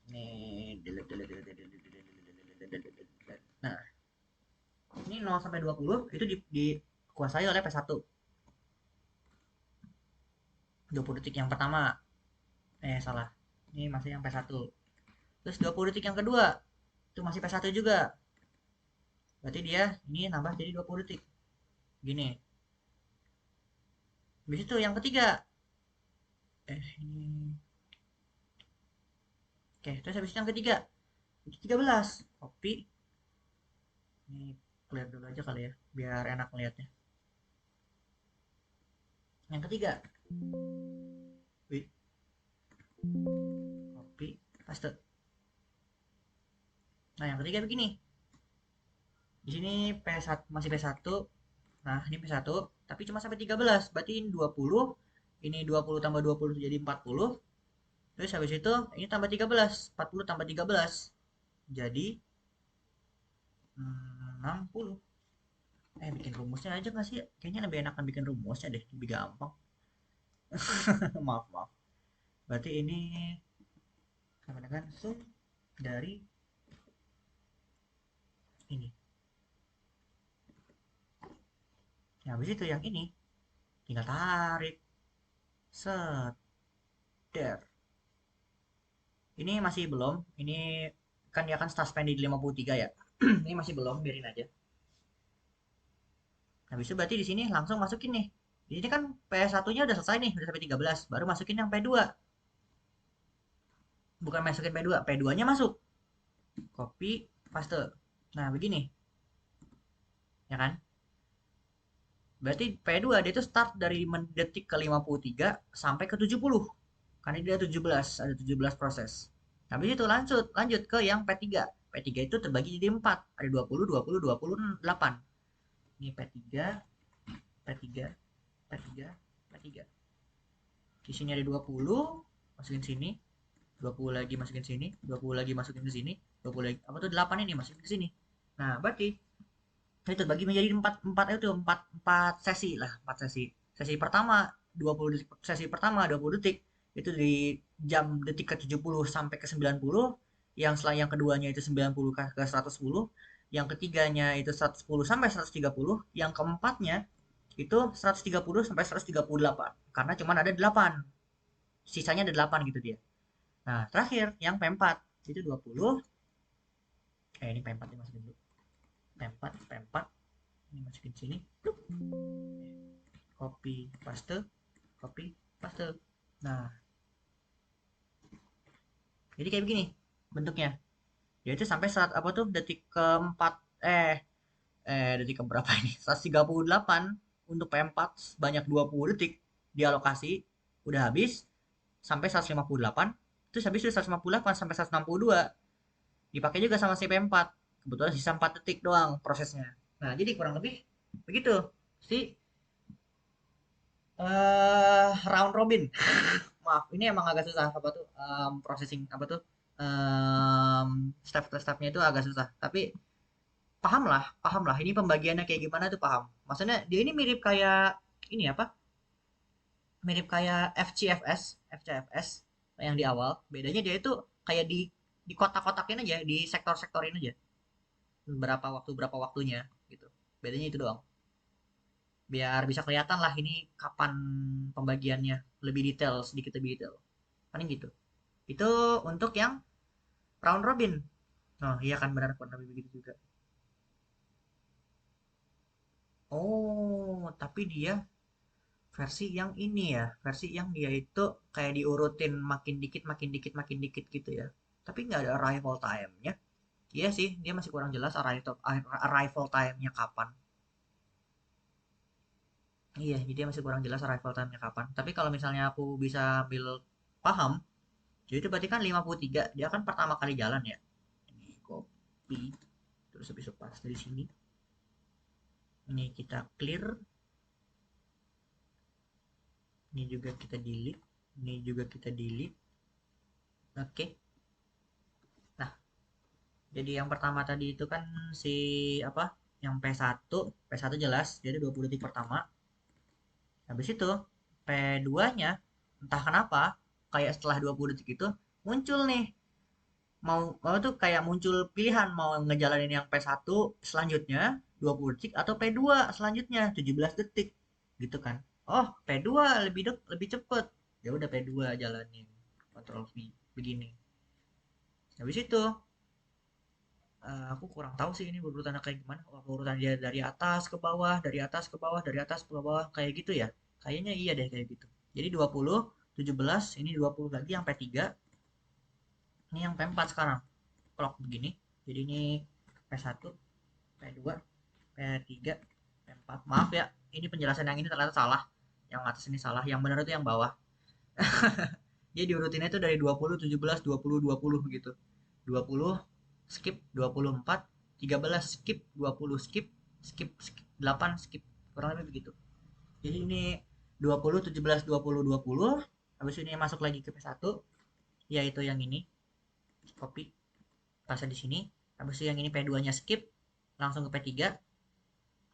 [SPEAKER 1] Ini Nah, ini 0 sampai 20 itu dikuasai oleh P1. 20 detik yang pertama. Salah. Ini masih yang P1. Terus 20 detik yang kedua. Itu masih P1 juga. Berarti dia ini nambah jadi 20 detik. Gini. Habis itu yang ketiga. Ini. Oke, terus habis itu yang ketiga. Itu 13. Copy. Ini clear dulu aja kali ya, biar enak ngeliatnya. Yang ketiga. Wih, copy, paste. Nah, yang ketiga begini. Di sini P1 masih P1. Nah, ini P1, tapi cuma sampai 13. Berarti ini 20. Ini 20 tambah 20 jadi 40. Terus habis itu ini tambah 13. 40 tambah 13 jadi 60. Bikin rumusnya aja nggak sih? Kayaknya lebih enakan bikin rumusnya deh, lebih gampang. Maaf, maaf. Berarti ini sama dengan sum dari ini. Nah, habis itu yang ini tinggal tarik. Set. Der. Ini masih belum. Ini kan dia kan start spend di 53 ya. Ini masih belum, biarin aja. Nah, habis itu berarti di sini langsung masukin nih. Di sini kan PS1-nya udah selesai nih, udah sampai 13. Baru masukin yang P2. Bukan masukin P2, P2-nya masuk. Copy, paste. Nah, begini. Ya kan? Berarti P2 dia itu start dari detik ke 53 sampai ke 70. Karena dia 17, ada 17 proses. Habis itu lanjut lanjut ke yang P3. P3 itu terbagi jadi 4. Ada 20, 20, 20, 8. Ini P3, P3, P3, P3. Di sini ada 20, masukin sini. 20 lagi masukin sini, 20 lagi masukin ke sini, 20 lagi apa tuh 8 ini masukin ke sini. Nah, berarti itu bagi menjadi 4 4 itu 4 4 sesi lah, 4 sesi. Sesi pertama 20 detik, sesi pertama 20 detik itu di jam detik ke 70 sampai ke 90, yang setelah yang keduanya itu 90 ke 110, yang ketiganya itu 110 sampai 130, yang keempatnya itu 130 sampai 138 karena cuma ada 8. Sisanya ada 8 gitu dia. Nah, terakhir yang P4 itu 20. Ini P4 dimasukin dulu. P4, P4 ini masukin sini. Copy, paste, copy, paste. Nah, jadi kayak begini bentuknya. Yaitu sampai saat apa tuh detik keempat detik keberapa ini? 138 untuk P4 sebanyak 20 detik dialokasi udah habis sampai 158. Terus habis itu 158 sampai 162 dipakai juga sama si P4. Kebetulan sisa 4 detik doang prosesnya. Nah, jadi kurang lebih begitu si round robin. Maaf, ini emang agak susah apa tuh processing apa tuh step-stepnya itu agak susah. Tapi paham lah. Ini pembagiannya kayak gimana tuh paham. Maksudnya dia ini mirip kayak ini apa? Mirip kayak FCFS yang di awal. Bedanya dia itu kayak di kotak-kotakin aja, di sektor-sektorin aja. Berapa waktunya gitu. Bedanya itu doang. Biar bisa kelihatan lah ini kapan pembagiannya lebih detail, sedikit lebih detail. Paling gitu. Itu untuk yang round robin. Oh iya kan benar kurang lebih begitu juga. Oh, tapi dia versi yang ini ya, versi yang dia itu kayak diurutin makin dikit, makin dikit, makin dikit gitu ya. Tapi nggak ada arrival time-nya. Iya sih, dia masih kurang jelas arrival time-nya kapan. Iya, jadi dia masih kurang jelas arrival time-nya kapan. Tapi kalau misalnya aku bisa ambil paham, jadi itu berarti kan 53, dia kan pertama kali jalan ya. Ini copy, terus habis itu paste dari sini. Ini kita clear, ini juga kita delete, ini juga kita delete. Oke. Nah, jadi yang pertama tadi itu kan si apa? Yang P1 jelas, jadi 20 detik pertama. Habis itu P2-nya entah kenapa kayak setelah 20 detik itu muncul nih mau tuh kayak muncul pilihan mau ngejalanin yang P1 selanjutnya 20 detik atau P2 selanjutnya 17 detik gitu kan. Oh, P2 lebih cepet. Ya udah P2 jalanin. Control V begini. Habis itu aku kurang tahu sih ini urutannya kayak gimana. Apa urutan dia dari atas ke bawah, dari atas ke bawah, dari atas ke bawah kayak gitu ya. Kayaknya iya deh kayak gitu. Jadi 20, 17, ini 20 lagi yang P3, ini yang P4 sekarang. Clock begini. Jadi ini P1, P2, P3, P4. Maaf ya, ini penjelasan yang ini ternyata salah. Yang atas ini salah, yang benar itu yang bawah. Dia diurutinnya itu dari 20, 17, 20, 20 begitu. 20 skip, 24, 13 skip, 20 skip, skip, skip 8 skip. Kurang lebih begitu. Jadi ini 20, 17, 20, 20. Habis ini masuk lagi ke P1, yaitu yang ini. Copy, paste di sini. Habis itu yang ini P2-nya skip, langsung ke P3.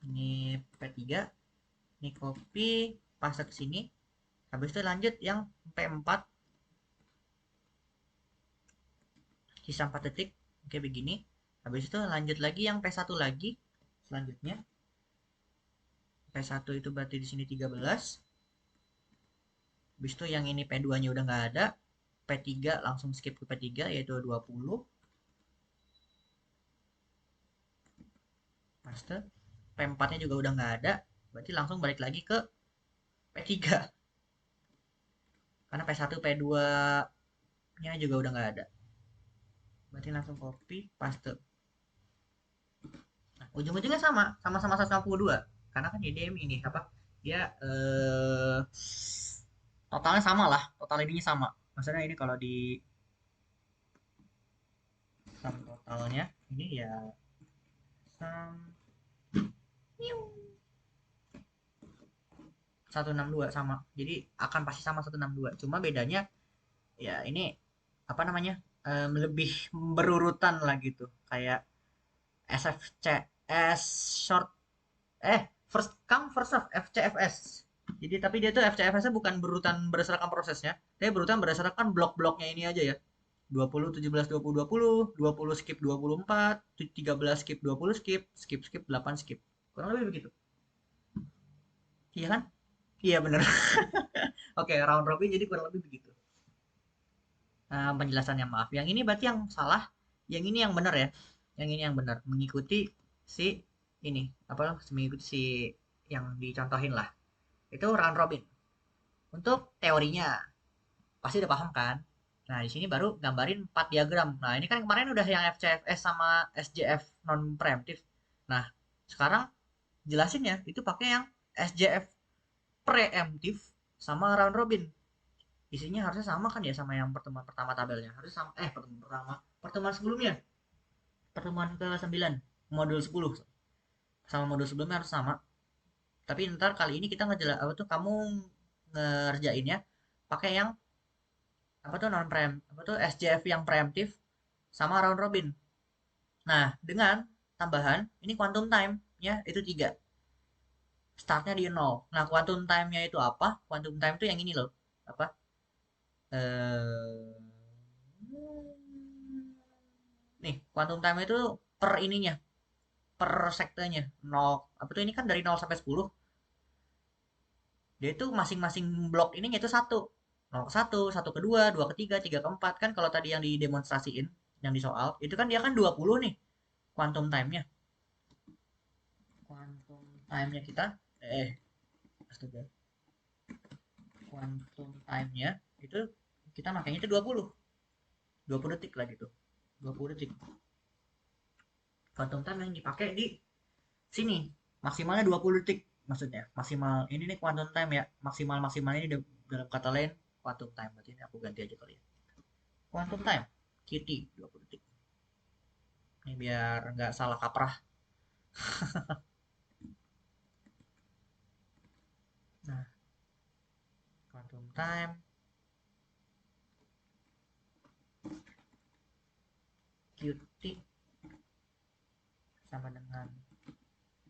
[SPEAKER 1] Ini P3, ini copy, paste ke sini. Habis itu lanjut yang P4, sisa 4 detik. Oke, begini. Habis itu lanjut lagi yang P1 lagi. Selanjutnya P1 itu berarti di sini 13. Habis itu yang ini P2-nya udah nggak ada. P3 langsung skip ke P3 yaitu 20. Paste. P4-nya juga udah nggak ada. Berarti langsung balik lagi ke P3. Karena P1, P2-nya juga udah nggak ada. Berarti langsung copy, paste. Nah, ujung-ujungnya sama-sama 162. Karena kan DDM ini apa? Dia totalnya sama lah, total ininya sama. Maksudnya ini kalau di sum totalnya ini ya sum 162 sama. Jadi akan pasti sama 162. Cuma bedanya ya ini apa namanya? Lebih berurutan lah gitu. Kayak SFCS short first come first serve FCFS. Jadi tapi dia tuh FCFS-nya bukan berurutan berdasarkan prosesnya, tapi berurutan berdasarkan blok-bloknya ini aja ya. 20 17 20 20, 20 skip 24, 13 skip 20 skip, skip skip 8 skip. Kurang lebih begitu. Iya kan? Iya bener. Oke, round robin jadi kurang lebih begitu. Penjelasannya maaf. Yang ini berarti yang salah, yang ini yang benar ya. Yang ini yang benar, mengikuti si ini apa mengikuti si yang dicontohin lah. Itu round robin. Untuk teorinya pasti udah paham kan? Nah, di sini baru gambarin 4 diagram. Nah, ini kan kemarin udah yang FCFS sama SJF non preemptif. Nah, sekarang jelasin ya, itu pakai yang SJF preemptif sama round robin. Isinya harusnya sama kan ya sama yang pertemuan pertama tabelnya. Harus sama pertemuan pertama, pertemuan sebelumnya. Pertemuan ke-9, modul 10 sama modul sebelumnya harus sama. Tapi ntar kali ini kita ngejelas apa tuh kamu ngerjainnya pakai yang apa tuh non prem apa tuh SJF yang preemptif sama round robin. Nah, dengan tambahan ini quantum time-nya itu 3. Startnya di 0. Nah, quantum time-nya itu apa? Quantum time itu yang ini loh. Apa? Eh nih, quantum time itu per ininya, per sektenya. 0 apa tuh ini kan dari 0 sampai 10. Dia itu masing-masing blok ininya itu satu. 0 ke 1, 1 ke 2, 2 ke 3, 3 ke 4 kan kalau tadi yang didemonstrasiin, yang di soal, itu kan dia kan 20 nih quantum time-nya. Quantum time-nya kita astaga. Quantum time-nya itu kita makanya itu 20 detik lah gitu. 20 detik. Quantum time yang dipakai di sini maksimalnya 20 detik maksudnya. Maksimal ini nih quantum time ya. Maksimalnya ini dalam kata lain quantum time. Berarti ini aku ganti aja kali ya. Quantum time QT 20 detik. Ini biar nggak salah kaprah. Nah, quantum time QT sama dengan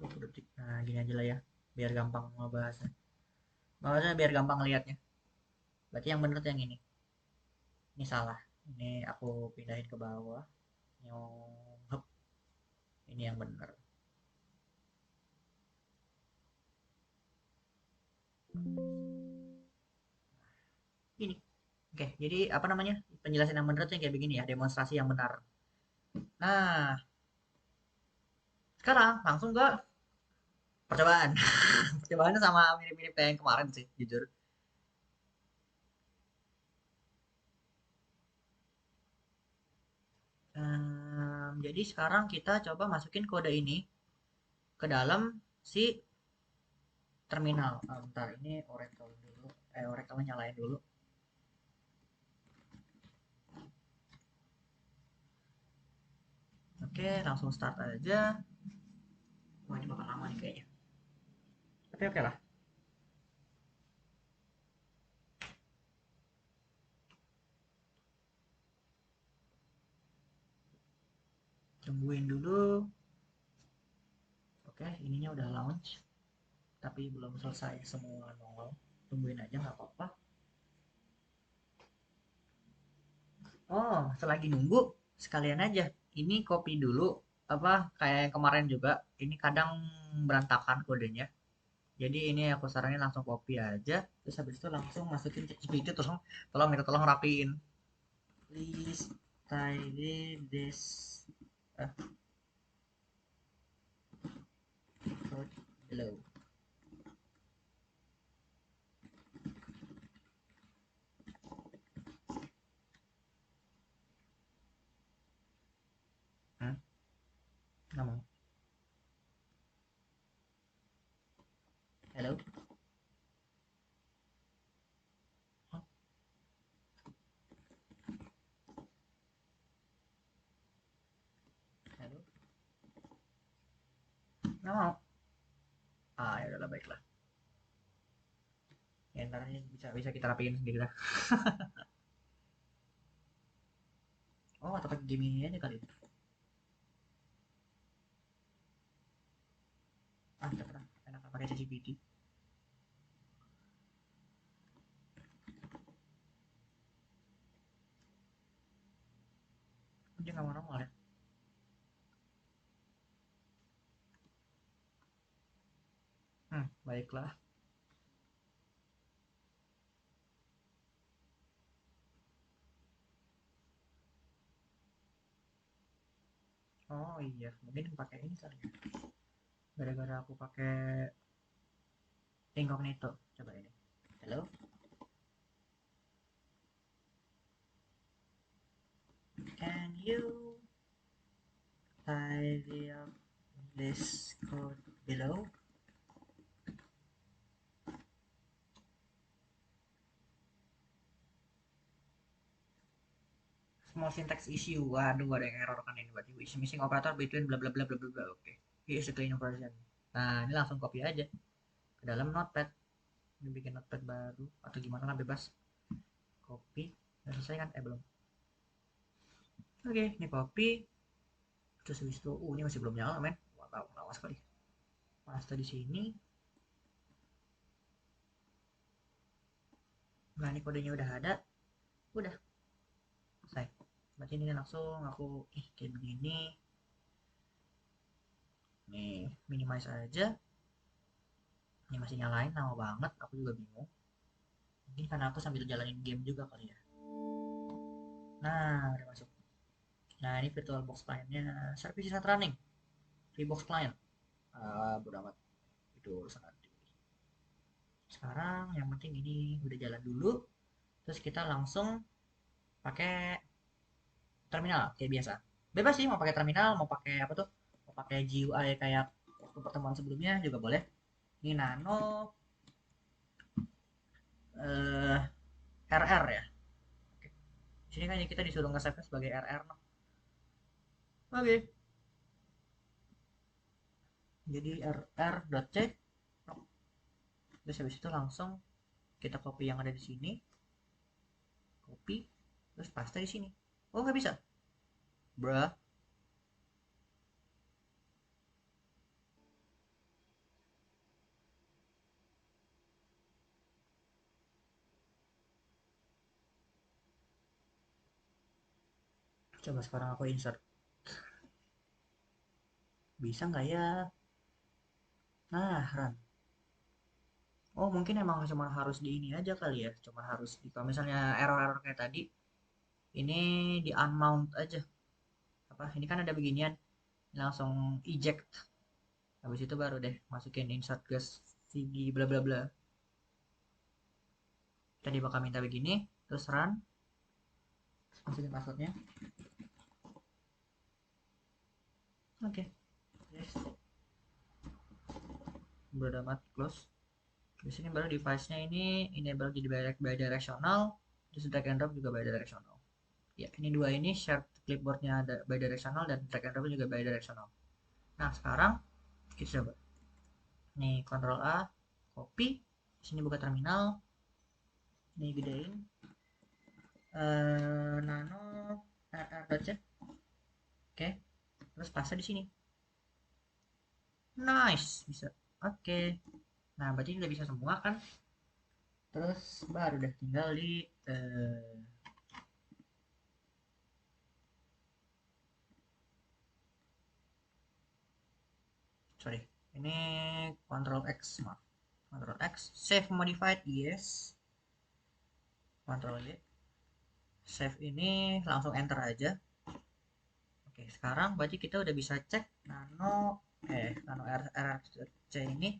[SPEAKER 1] 20 detik. Nah, gini aja lah ya. Biar gampang ngebahasnya. Bahasanya biar gampang lihatnya. Berarti yang bener tuh yang ini. Ini salah. Ini aku pindahin ke bawah. Nyong. Ini yang bener. Ini. Oke, jadi apa namanya? Penjelasan yang benar tuh yang kayak begini ya, demonstrasi yang benar. Nah, sekarang langsung ke percobaan. Percobaannya sama mirip-mirip kayak yang kemarin sih, jujur. Jadi sekarang kita coba masukin kode ini ke dalam si terminal. Bentar, ini Oracle dulu. Oracle nyalain dulu. Oke, langsung start aja. Wah, ini bakal lama nih kayaknya. Tapi oke lah. Tungguin dulu. Oke, ininya udah launch. Tapi belum selesai semua nongol. Tungguin aja nggak apa-apa. Oh, selagi nunggu sekalian aja. Ini copy dulu apa kayak yang kemarin juga. Ini kadang berantakan kodenya. Jadi ini aku saranin langsung copy aja. Terus habis itu langsung masukin ChatGPT tolong tolong minta tolong rapiin. Please tidy this code below. Hmm? Nggak mau. Hello? Hah? Hello? Nggak mau. Ah, ya udahlah baiklah. Ntar ini bisa bisa kita rapiin sendiri lah. Oh, atau pakai game ini aja kali. Ah, kita pernah enak pakai ChatGPT. Dia nggak mau nongol ya. Baiklah. Oh iya, mungkin pakai ini kali ya. Gara-gara aku pakai incognito. Coba ini. Hello? Can you tidy up this code below? Small syntax issue. Waduh, ada yang error kan ini berarti. Is missing operator between bla bla bla bla bla bla. Oke. Here is the clean version. Nah, ini langsung copy aja ke dalam notepad. Ini bikin notepad baru atau gimana lah bebas. Copy. Udah selesai kan? Belum. Oke, ini copy. Terus habis itu, ini masih belum nyala, men. Wah, tahu, lawas kali. Paste di sini. Nah, ini kodenya udah ada. Udah selesai. Berarti ini langsung aku kayak begini. Nih, minimize aja. Ini masih nyalain lama banget, aku juga bingung. Mungkin karena aku sambil jalanin game juga kali ya. Nah, udah masuk. Nah, ini VirtualBox client-nya service is not running. Freebox client. Bodo amat. Itu urusan nanti. Sekarang yang penting ini udah jalan dulu. Terus kita langsung pakai terminal kayak biasa. Bebas sih mau pakai terminal, mau pakai apa tuh? Mau pakai GUI kayak waktu pertemuan sebelumnya juga boleh. Ini Nano eh RR ya. Oke. Sini kan kita disuruh nge-save sebagai RR no. Oke. Jadi rr.c no. Terus habis itu langsung kita copy yang ada di sini, copy, terus paste di sini. Oh nggak bisa, bruh. Coba sekarang aku insert. Bisa nggak ya? Nah, run. Oh mungkin emang cuma harus di ini aja kali ya. Cuma harus di kalau misalnya error-error kayak tadi, ini di unmount aja. Apa? Ini kan ada beginian, langsung eject. Habis itu baru deh masukin insert gas VG bla bla bla. Tadi bakal minta begini, terus run, masukin passwordnya. Oke, okay. Yes. Udah amat close. Di sini baru device-nya ini enable jadi bidirectional, terus drag and drop juga bidirectional. Ya, ini dua ini share clipboardnya ada bidirectional dan drag and drop juga bidirectional. Nah, sekarang kita coba. Nih, Ctrl A, copy. Di sini buka terminal. Nih gedein. Nano rr.c. Oke. Terus paste di sini. Nice, bisa. Oke. Nah, berarti ini udah bisa semua kan? Terus baru udah tinggal di sorry, ini Ctrl X, maaf. Ctrl X, save modified, yes. Ctrl Y, save ini langsung enter aja. Oke, sekarang berarti kita udah bisa cek nano RRC ini.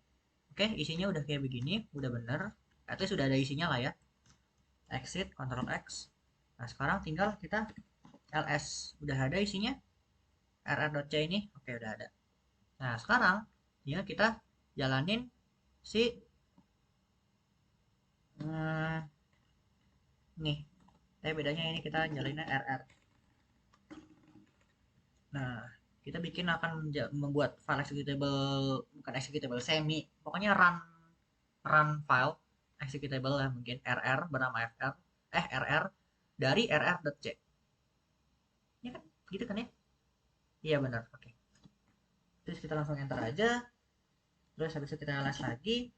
[SPEAKER 1] Oke, isinya udah kayak begini, udah bener. At least sudah ada isinya lah ya. Exit, Ctrl X. Nah, sekarang tinggal kita ls. Udah ada isinya. rr.c ini, oke udah ada. Nah, sekarang tinggal kita jalanin si nih. Tapi bedanya ini kita jalaninnya rr. Nah, kita bikin akan membuat file executable, bukan executable, semi, pokoknya run file executable lah mungkin rr bernama rr dari rr.c. Ya kan? Gitu kan ya? Iya benar. Oke. Terus kita langsung enter aja. Terus habis itu kita les lagi.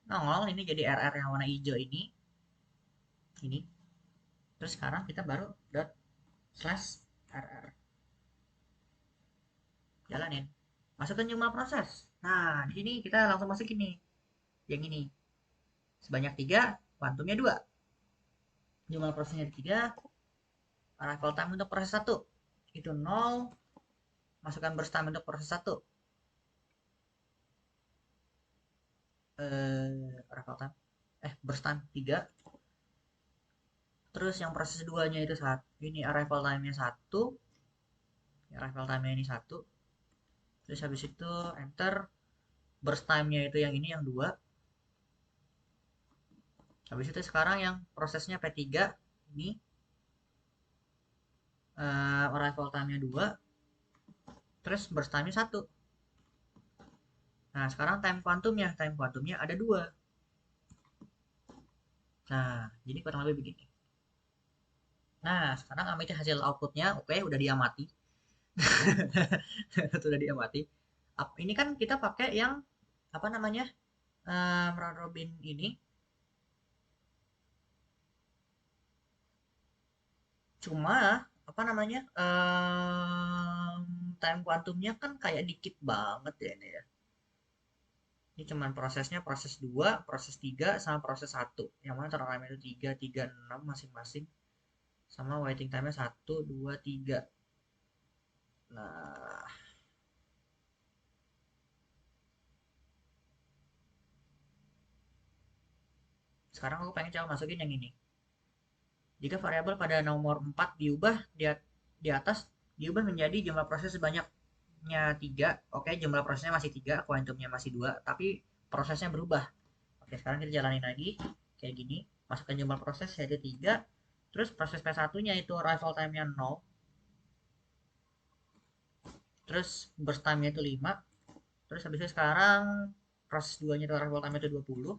[SPEAKER 1] Nongol ini jadi rr yang warna hijau ini. Terus sekarang kita baru dot slash rr. Jalanin. Masukkan jumlah proses. Nah, di sini kita langsung masuk ini. Yang ini. Sebanyak 3, kuantumnya 2. Jumlah prosesnya 3, arrival time untuk proses 1. Itu 0. Masukkan burst time untuk proses 1. Arrival time. Burst time 3. Terus yang proses 2-nya itu 1. Ini arrival time-nya 1. Arrival time-nya ini 1. Terus habis itu enter. Burst time-nya itu yang ini, yang 2. Habis itu sekarang yang prosesnya P3 ini arrival time-nya 2, terus burst time-nya 1. Nah, sekarang time kuantumnya ada 2. Nah, jadi kurang lebih begini. Nah, sekarang amati hasil outputnya, oke, udah diamati. Sudah diamati. Ini kan kita pakai yang apa namanya? Round robin ini. Cuma apa namanya? Time kuantumnya kan kayak dikit banget ya ini ya. Ini cuman prosesnya proses 2, proses 3, sama proses 1. Yang mana total itu 3, 3, 6 masing-masing. Sama waiting time-nya 1, 2, 3. Nah, sekarang aku pengen coba masukin yang ini. Jika variabel pada nomor 4 diubah di atas diubah menjadi jumlah proses sebanyaknya 3. Oke, jumlah prosesnya masih 3, kuantumnya masih 2, tapi prosesnya berubah. Oke, sekarang kita jalanin lagi kayak gini. Masukkan jumlah proses yaitu 3. Terus proses P1-nya itu arrival time-nya 0. Terus burst time-nya itu 5. Terus habis itu sekarang proses 2-nya itu arrival time-nya itu 20.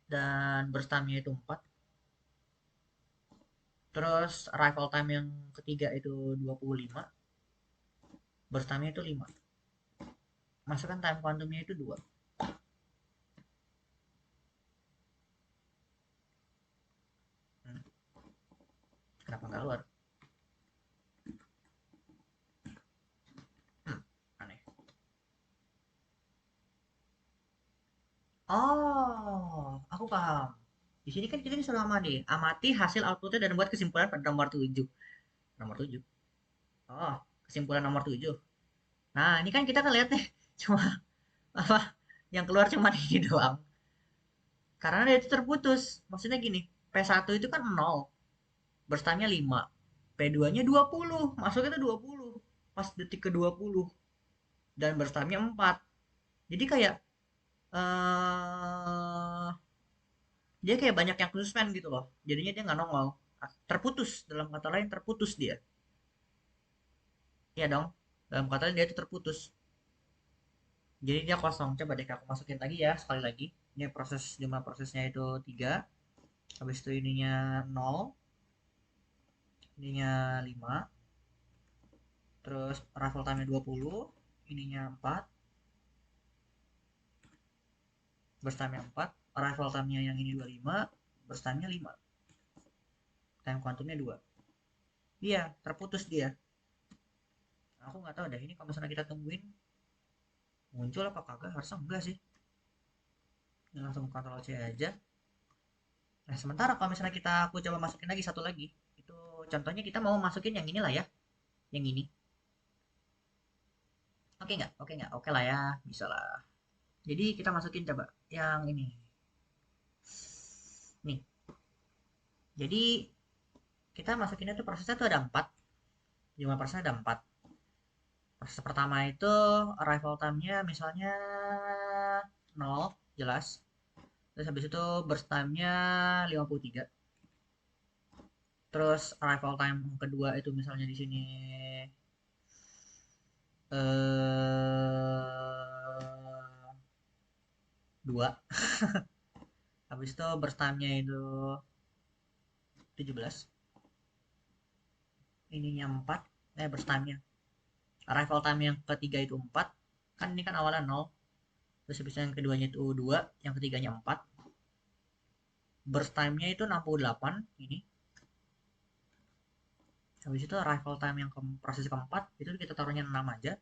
[SPEAKER 1] Dan burst time-nya itu 4. Terus arrival time yang ketiga itu 25. Burst time-nya itu 5. Masukkan time quantumnya itu 2. Kenapa nggak keluar? Aneh. Oh, aku paham. Di sini kan kita disuruh amati hasil outputnya dan buat kesimpulan pada nomor 7. Nomor 7. Oh, kesimpulan nomor 7. Nah, ini kan kita kan lihat nih, cuma apa yang keluar cuma ini doang. Karena dia itu terputus. Maksudnya gini, P1 itu kan 0, berstanya 5. P2-nya 20, masuknya itu 20. Pas detik ke 20. Dan berstamnya 4. Jadi kayak eh dia kayak banyak yang suspend gitu loh. Jadinya dia nggak nongol. Terputus, dalam kata lain terputus dia. Iya dong. Dalam kata lain dia itu terputus. Jadi dia kosong. Coba deh aku masukin lagi ya sekali lagi. Ini jumlah prosesnya itu 3. Habis itu ininya 0. Ininya 5. Terus arrival time-nya 20. Ininya 4. Burst time-nya 4. Arrival time-nya yang ini 25. Burst time-nya 5. Time quantumnya 2. Iya, terputus dia. Aku nggak tahu deh ini kalau misalnya kita tungguin muncul apa kagak, harusnya enggak sih. Ini langsung Ctrl C aja. Nah, sementara kalau misalnya aku coba masukin lagi satu lagi, itu contohnya kita mau masukin yang inilah ya, yang ini. Oke nggak? Oke nggak? Oke lah ya, bisa lah. Jadi kita masukin coba yang ini. Nih. Jadi kita masukinnya tuh prosesnya tuh ada 4. Jumlah prosesnya ada 4. Proses pertama itu arrival time-nya misalnya 0, jelas. Terus habis itu burst time-nya 53. Terus arrival time kedua itu misalnya di sini 2. Habis itu burst time-nya itu 17. Ininya 4. Burst time-nya. Arrival time yang ketiga itu 4. Kan ini kan awalnya 0. Terus habis itu yang keduanya itu 2. Yang ketiganya 4. Burst time-nya itu 68. Ini. Habis itu arrival time yang proses keempat. Itu kita taruhnya 6 aja.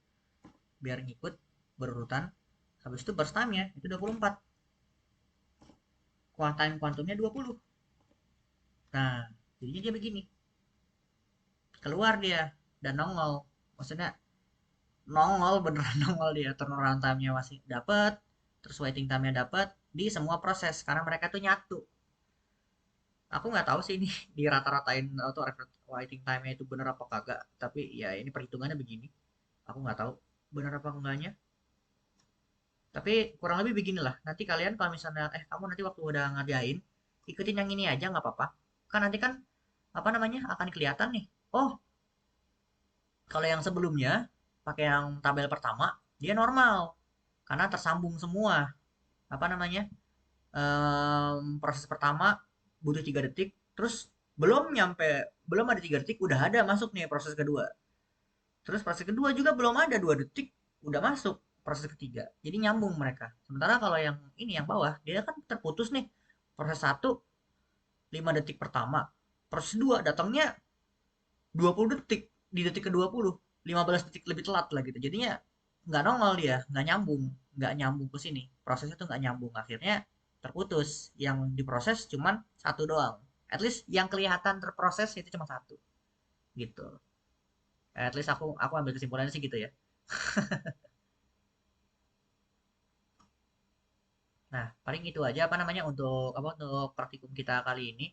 [SPEAKER 1] Biar ngikut berurutan. Habis itu burst time-nya itu 24. Time kuantumnya 20. Nah, jadinya dia begini. Keluar dia dan nongol. Maksudnya nongol beneran nongol dia. Turnaround time-nya masih dapat, terus waiting time-nya dapat di semua proses karena mereka tuh nyatu. Aku nggak tahu sih ini di rata-ratain atau waiting time-nya itu bener apa kagak. Tapi ya ini perhitungannya begini. Aku nggak tahu bener apa enggaknya. Tapi kurang lebih beginilah. Nanti kalian kalau misalnya kamu nanti waktu udah ngerjain ikutin yang ini aja nggak apa-apa. Kan nanti kan apa namanya akan kelihatan nih. Oh, kalau yang sebelumnya pakai yang tabel pertama dia normal karena tersambung semua. Apa namanya? Proses pertama butuh 3 detik, terus belum ada 3 detik udah ada masuk nih proses kedua. Terus proses kedua juga belum ada 2 detik udah masuk proses ketiga. Jadi nyambung mereka. Sementara kalau yang ini yang bawah dia kan terputus nih. Proses satu 5 detik pertama. Proses 2 datangnya 20 detik di detik ke-20. 15 detik lebih telat lah gitu. Jadinya nggak nongol dia, nggak nyambung ke sini. Prosesnya tuh nggak nyambung. Akhirnya terputus. Yang diproses cuman satu doang. At least yang kelihatan terproses itu cuma satu. Gitu. At least aku ambil kesimpulannya sih gitu ya. Nah, paling itu aja apa namanya untuk praktikum kita kali ini.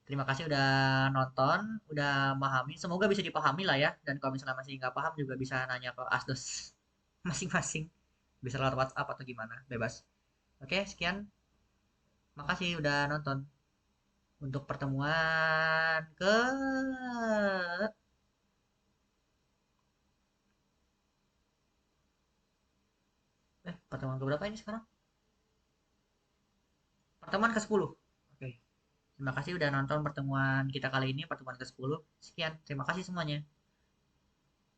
[SPEAKER 1] Terima kasih udah nonton, udah memahami. Semoga bisa dipahami lah ya. Dan kalau misalnya masih nggak paham juga bisa nanya ke Asdos masing-masing. Bisa lewat WhatsApp atau gimana, bebas. Oke, sekian. Makasih udah nonton. Untuk pertemuan pertemuan ke berapa ini sekarang? Pertemuan ke-10. Oke. Terima kasih udah nonton pertemuan kita kali ini, pertemuan ke-10. Sekian, terima kasih semuanya.